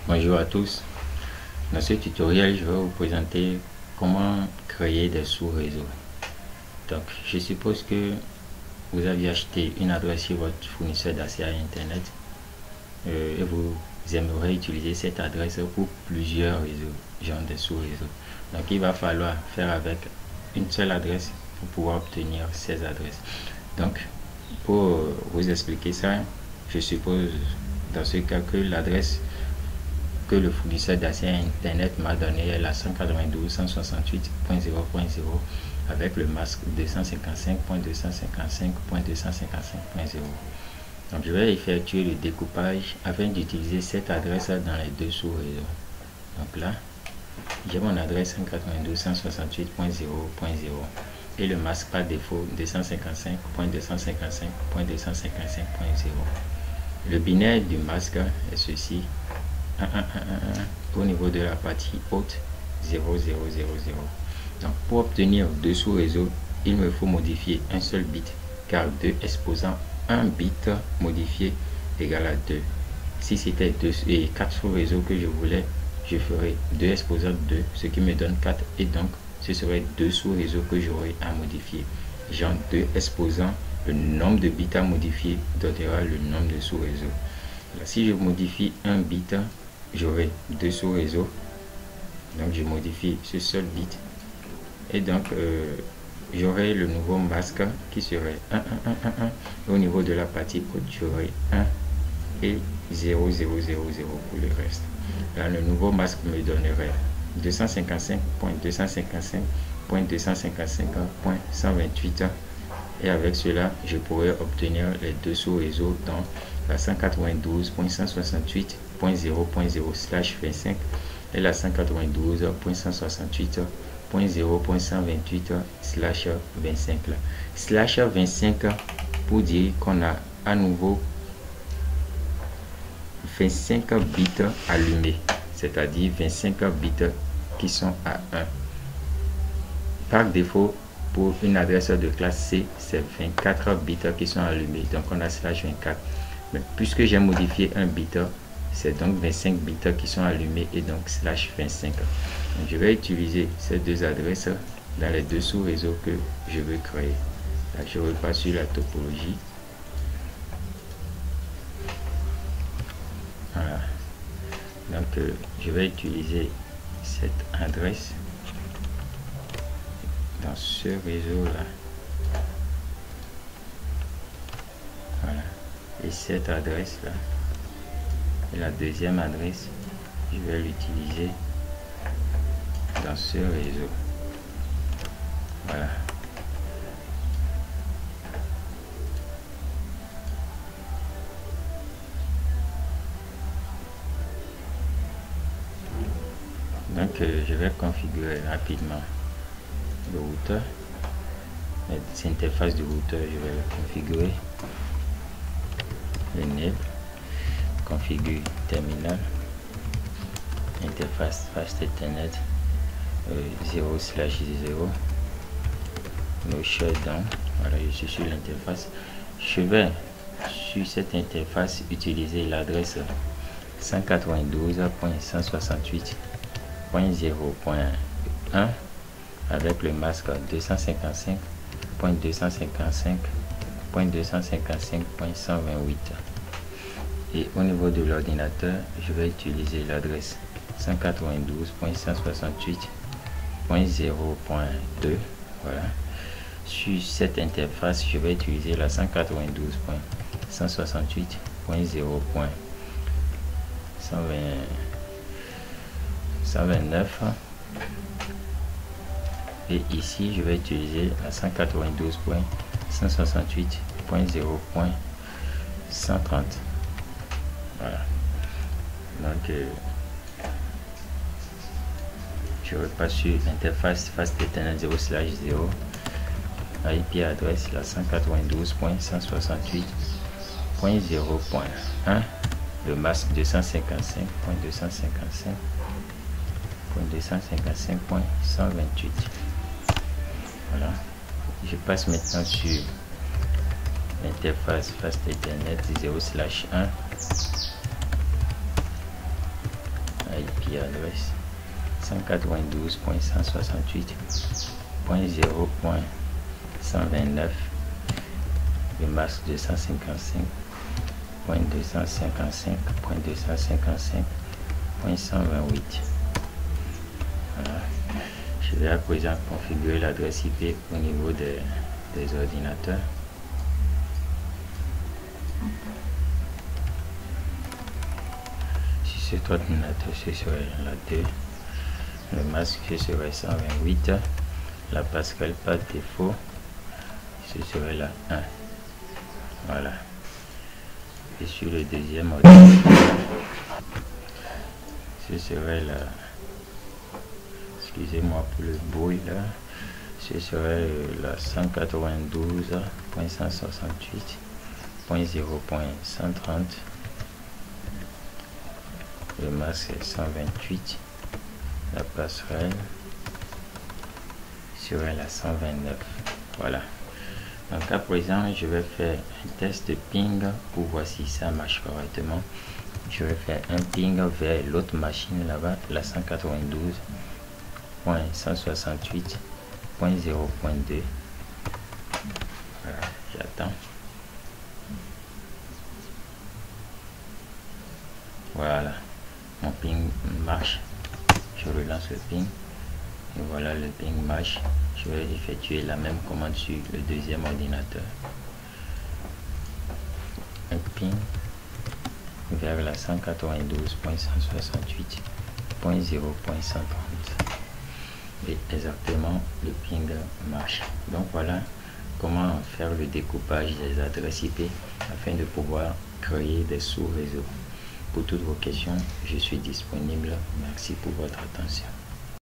Bonjour à tous. Dans ce tutoriel, je vais vous présenter comment créer des sous-réseaux. Donc, je suppose que vous aviez acheté une adresse chez votre fournisseur d'accès à Internet et vous aimeriez utiliser cette adresse pour plusieurs réseaux, genre des sous-réseaux. Donc, il va falloir faire avec une seule adresse pour pouvoir obtenir ces adresses. Donc, pour vous expliquer ça, je suppose dans ce cas que l'adresse que le fournisseur d'accès à Internet m'a donné est la 192.168.0.0 avec le masque 255.255.255.0. Donc je vais effectuer le découpage afin d'utiliser cette adresse dans les deux sous-réseaux. Donc là, j'ai mon adresse 192.168.0.0 et le masque par défaut 255.255.255.0. Le binaire du masque est ceci: 1 au niveau de la partie haute, 0, 0, 0, 0. Donc pour obtenir deux sous-réseaux, il me faut modifier un seul bit, car 2 exposant un bit modifié égale à 2. Si c'était 2 et 4 sous-réseaux que je voulais, je ferais 2 exposant 2, ce qui me donne 4, et donc ce serait deux sous-réseaux que j'aurai à modifier. Genre 2 exposant le nombre de bits à modifier donnera le nombre de sous-réseaux. Si je modifie un bit, j'aurai deux sous-réseaux. Donc je modifie ce seul bit et donc j'aurai le nouveau masque qui serait 1, 1, 1, 1, 1. Au niveau de la partie haute, j'aurai 1 et 0, 0, 0, 0 pour le reste. Là, le nouveau masque me donnerait 255.255.255.128 et avec cela, je pourrais obtenir les deux sous-réseaux dans la 192.168.0.0/25 et la 192.168.0.128/25. Slash 25 pour dire qu'on a à nouveau 25 bits allumés, c'est-à-dire 25 bits qui sont à 1. Par défaut, pour une adresse de classe C, c'est 24 bits qui sont allumés, donc on a slash 24. Mais puisque j'ai modifié un bit, c'est donc 25 bits qui sont allumés et donc slash 25. Donc je vais utiliser ces deux adresses dans les deux sous-réseaux que je veux créer. Là, je repasse sur la topologie. Voilà. Donc je vais utiliser cette adresse dans ce réseau là. Voilà. Et cette adresse là est la deuxième adresse. Je vais l'utiliser dans ce réseau. Voilà. Donc je vais configurer rapidement le routeur. Cette interface du routeur, je vais le configurer. Enable, configure terminal, interface fast Ethernet 0/0, no shutdown. Voilà, je suis sur l'interface. Je vais sur cette interface utiliser l'adresse 192.168.0.1 avec le masque 255.255.255.128. Et au niveau de l'ordinateur, je vais utiliser l'adresse 192.168.0.2. Voilà. Sur cette interface, je vais utiliser la 192.168.0.129. Et ici, je vais utiliser la 192.168.0.130. Voilà. Donc, je repasse sur l'interface fast Ethernet 0/0. IP adresse la 192.168.0.1. Le masque 255.255.255.128. Voilà. Je passe maintenant sur l'interface fast Ethernet 0/1. qui adresse 192.168.0.129, le masque 255.255.255.128. Voilà. Je vais à présent configurer l'adresse IP au niveau des ordinateurs. Si cet ordinateur, ce serait la 2, le masque ce serait 128, la passerelle par défaut ce serait la 1. Voilà. Et sur le deuxième ordinateur, ce serait la, excusez-moi pour le bruit là, ce serait la 192.168.0.130. Le masque est 128, la passerelle serait la 129. Voilà. Donc à présent, je vais faire un test de ping pour voir si ça marche correctement. Je vais faire un ping vers l'autre machine là-bas, la 192.168.0.2. Voilà, j'attends. Voilà, mon ping marche. Je relance le ping. Et voilà, le ping marche. Je vais effectuer la même commande sur le deuxième ordinateur. Un ping vers la 192.168.0.130. Et exactement, le ping marche. Donc voilà comment faire le découpage des adresses IP afin de pouvoir créer des sous-réseaux. Pour toutes vos questions, je suis disponible. Merci pour votre attention.